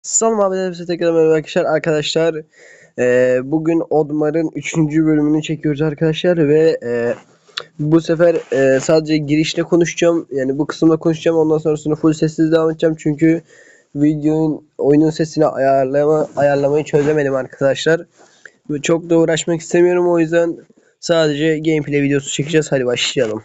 Selam abiler, size tekrar merhaba arkadaşlar. Bugün Oddmar'ın 3. bölümünü çekiyoruz arkadaşlar ve bu sefer sadece girişte konuşacağım. Yani bu kısımda konuşacağım. Ondan sonrasında full sessiz devam edeceğim. Çünkü oyunun sesini ayarlamayı çözemedim arkadaşlar. Çok da uğraşmak istemiyorum, o yüzden sadece gameplay videosu çekeceğiz. Hadi başlayalım.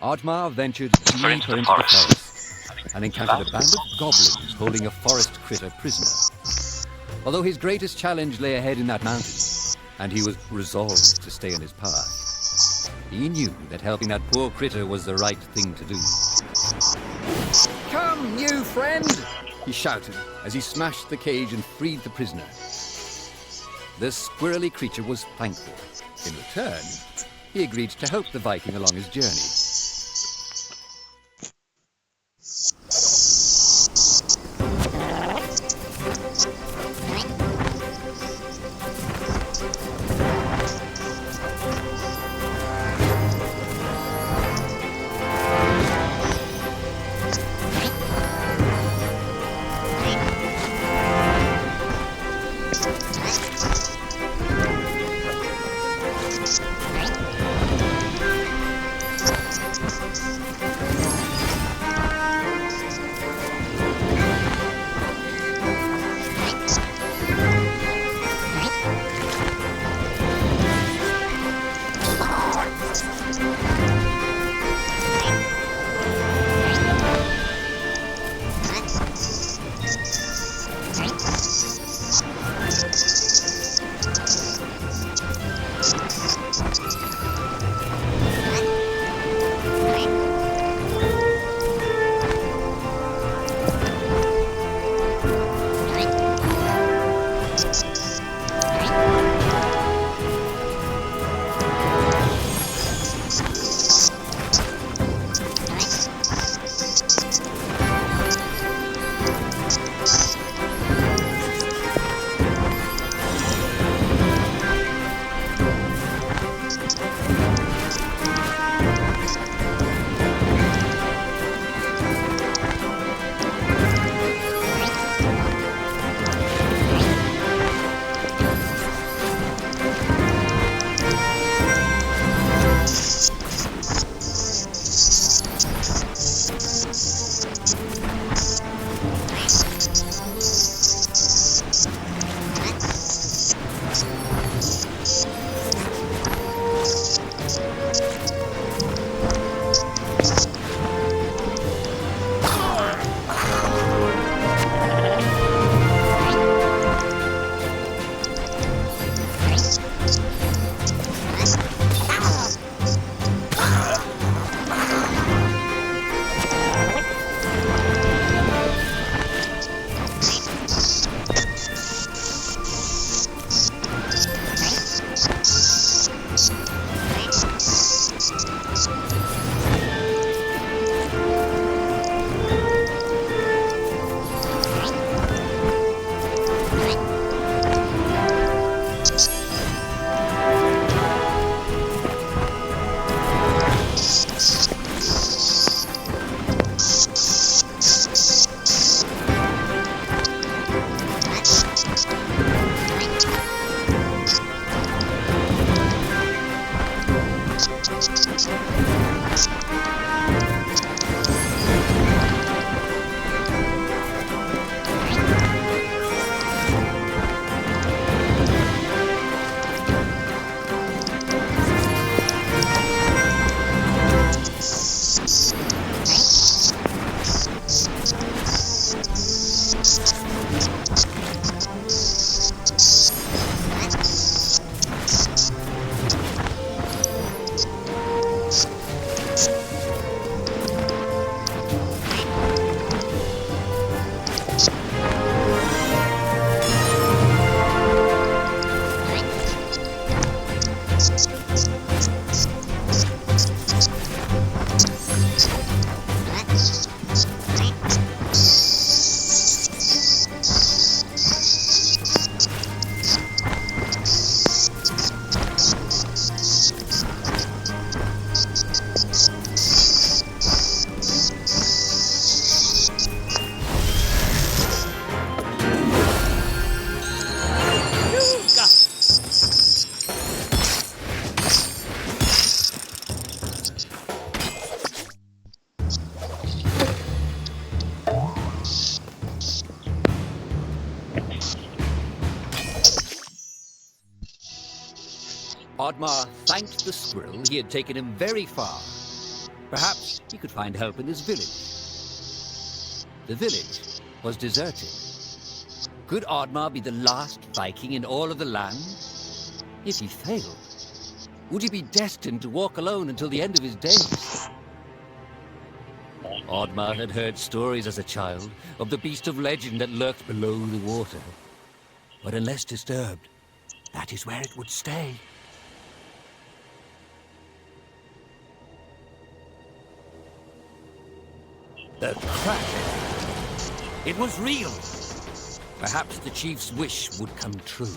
Oddmar ventured deeper into the forest and encountered a band of goblins holding a forest critter prisoner. Although his greatest challenge lay ahead in that mountain, and he was resolved to stay in his path, he knew that helping that poor critter was the right thing to do. "Come, new friend!" he shouted as he smashed the cage and freed the prisoner. The squirrely creature was thankful. In return, he agreed to help the Viking along his journey. Oddmar thanked the squirrel he had taken him very far. Perhaps he could find help in his village. The village was deserted. Could Oddmar be the last Viking in all of the land? If he failed, would he be destined to walk alone until the end of his days? Oddmar had heard stories as a child of the beast of legend that lurked below the water. But unless disturbed, that is where it would stay. The crack. It was real. Perhaps the chief's wish would come true.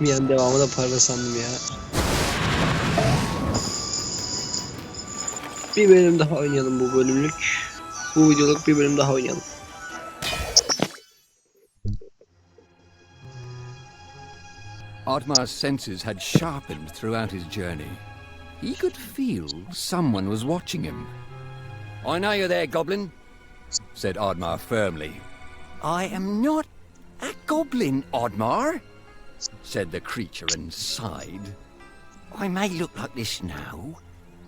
Yani devamı da para sandım ya. Bir bölüm daha oynayalım bu bölümlük. Bu videoluk bir bölüm daha oynayalım. Oddmar's senses had sharpened throughout his journey. He could feel someone was watching him. "I know you're there, goblin," said Oddmar firmly. "I am not a goblin, Oddmar," said the creature and sighed. "I may look like this now,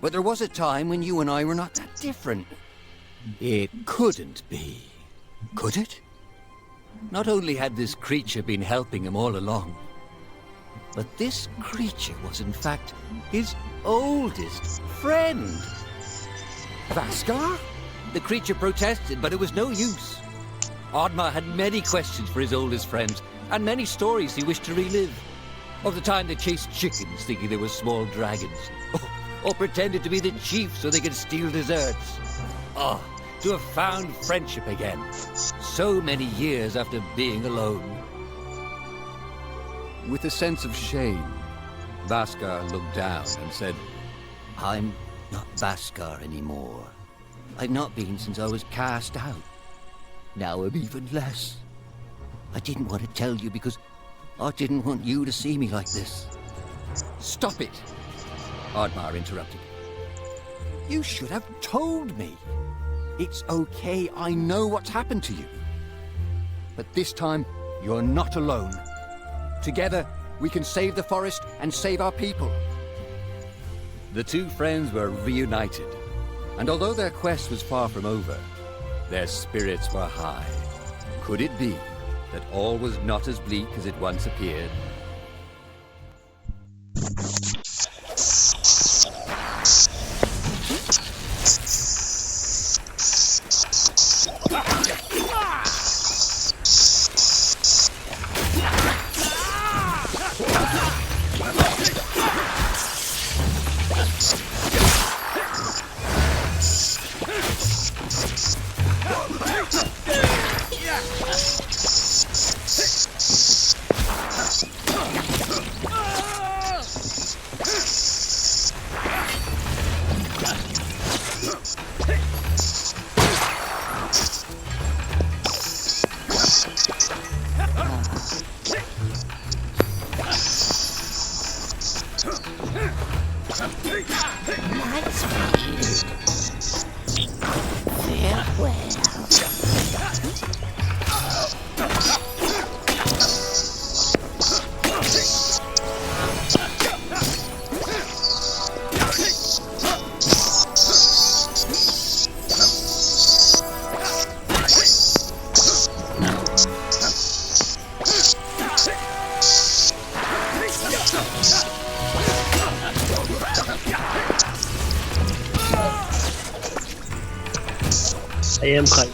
but there was a time when you and I were not that different. It couldn't be, could it?" Not only had this creature been helping him all along, but this creature was in fact his oldest friend. Vaskar? The creature protested, but it was no use. Oddmar had many questions for his oldest friend, and many stories he wished to relive. Of the time they chased chickens thinking they were small dragons, or pretended to be the chief so they could steal desserts. Ah, to have found friendship again, so many years after being alone. With a sense of shame, Vaskar looked down and said, "I'm not Vaskar anymore. I've not been since I was cast out. Now I'm even less. I didn't want to tell you because I didn't want you to see me like this." "Stop it," Oddmar interrupted. "You should have told me. It's okay, I know what's happened to you. But this time, you're not alone. Together, we can save the forest and save our people." The two friends were reunited, and although their quest was far from over, their spirits were high. Could it be that all was not as bleak as it once appeared? Ayağım kaydı.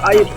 Ayıp.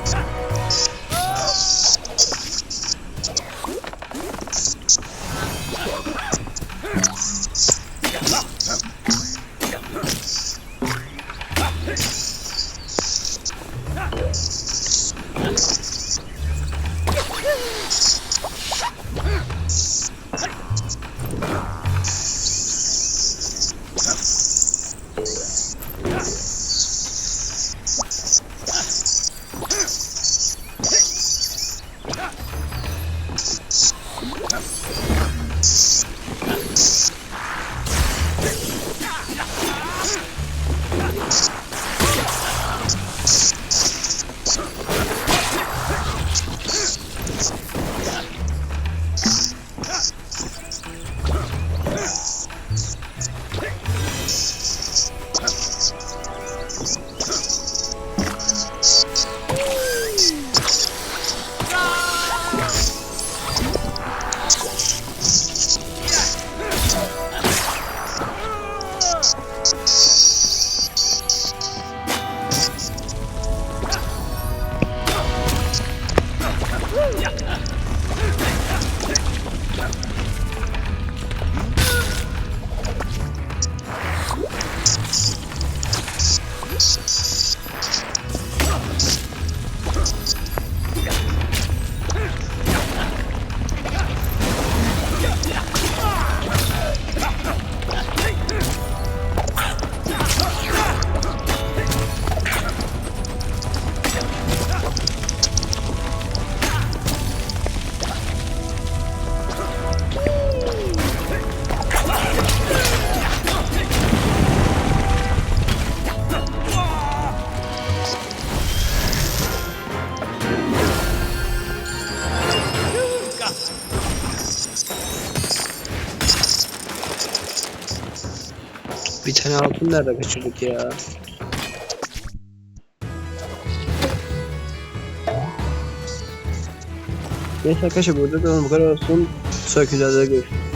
Bir tane altın nerede kaçırdık ya? Neyse arkadaşlar, burada da bu kadar olsun. Sonraki videoda görüşürüz.